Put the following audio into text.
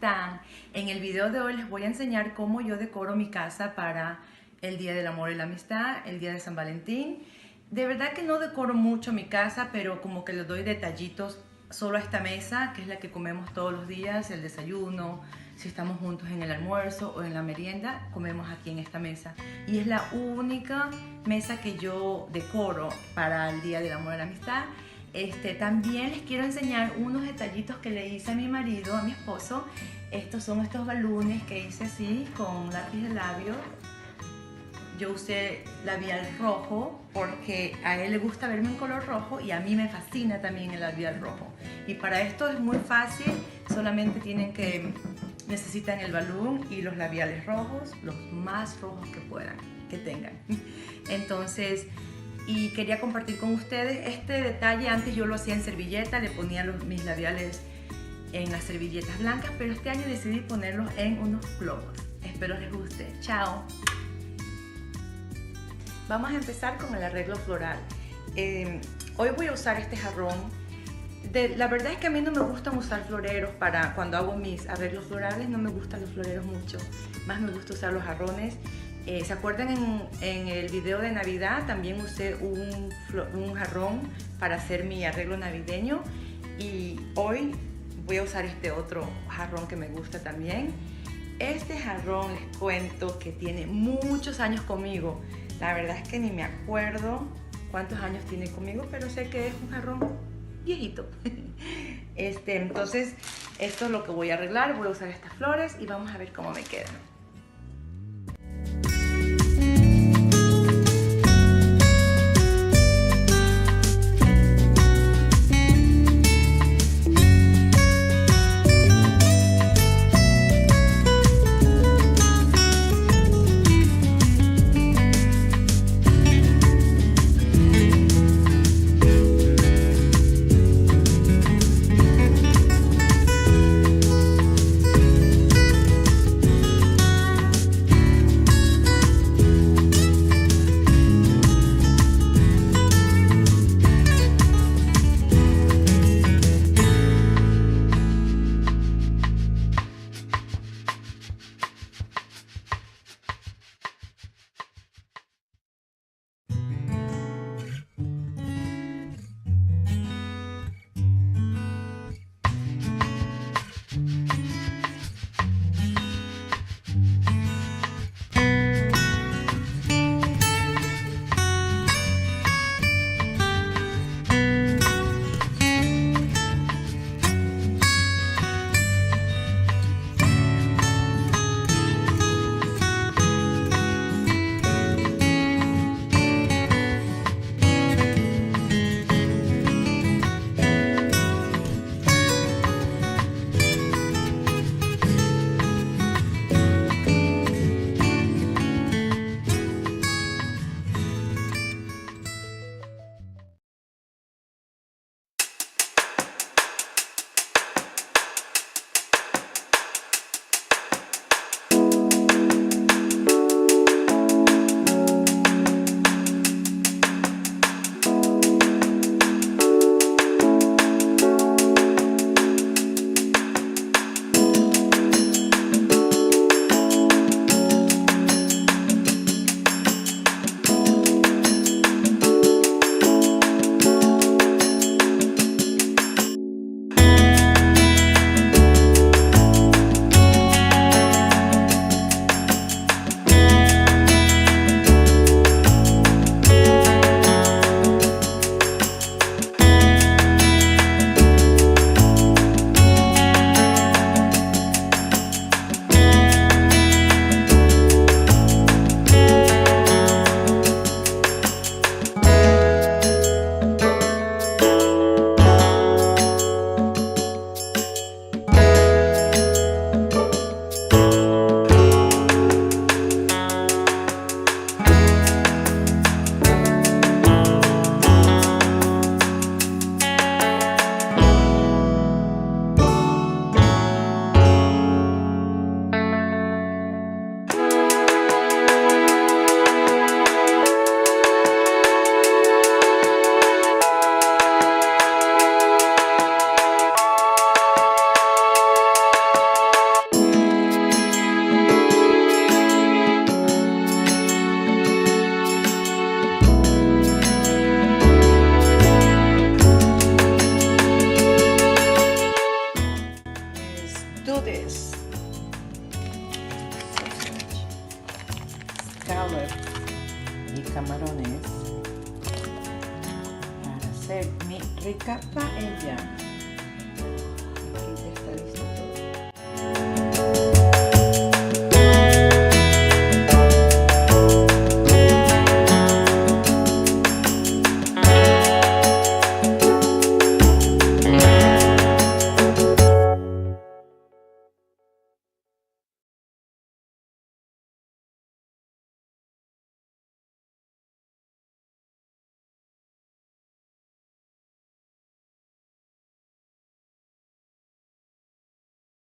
están? En el video de hoy les voy a enseñar cómo yo decoro mi casa para el Día del Amor y la Amistad, el Día de San Valentín. De verdad que no decoro mucho mi casa, pero como que le doy detallitos solo a esta mesa, que es la que comemos todos los días, el desayuno, si estamos juntos en el almuerzo o en la merienda, comemos aquí en esta mesa. Y es la única mesa que yo decoro para el Día del Amor y la Amistad. También les quiero enseñar unos detallitos que le hice a mi marido, a mi esposo. Estos son estos balones que hice así con lápiz de labio. Yo usé labial rojo porque a él le gusta verme en color rojo y a mí me fascina también el labial rojo. Y para esto es muy fácil, solamente necesitan el balón y los labiales rojos, los más rojos que puedan, que tengan. Entonces, y quería compartir con ustedes este detalle. Antes yo lo hacía en servilleta, le ponía mis labiales en las servilletas blancas, pero este año decidí ponerlos en unos globos. Espero les guste. Chao. Vamos a empezar con el arreglo floral. Hoy voy a usar este jarrón. La verdad es que a mí no me gustan usar floreros para cuando hago mis arreglos florales. No me gustan los floreros mucho. Más me gusta usar los jarrones. ¿Se acuerdan en el video de Navidad? También usé un jarrón para hacer mi arreglo navideño. Y hoy voy a usar este otro jarrón que me gusta también. Este jarrón les cuento que tiene muchos años conmigo. La verdad es que ni me acuerdo cuántos años tiene conmigo, pero sé que es un jarrón viejito. Entonces, esto es lo que voy a arreglar. Voy a usar estas flores y vamos a ver cómo me quedan. hacer mi rica paella.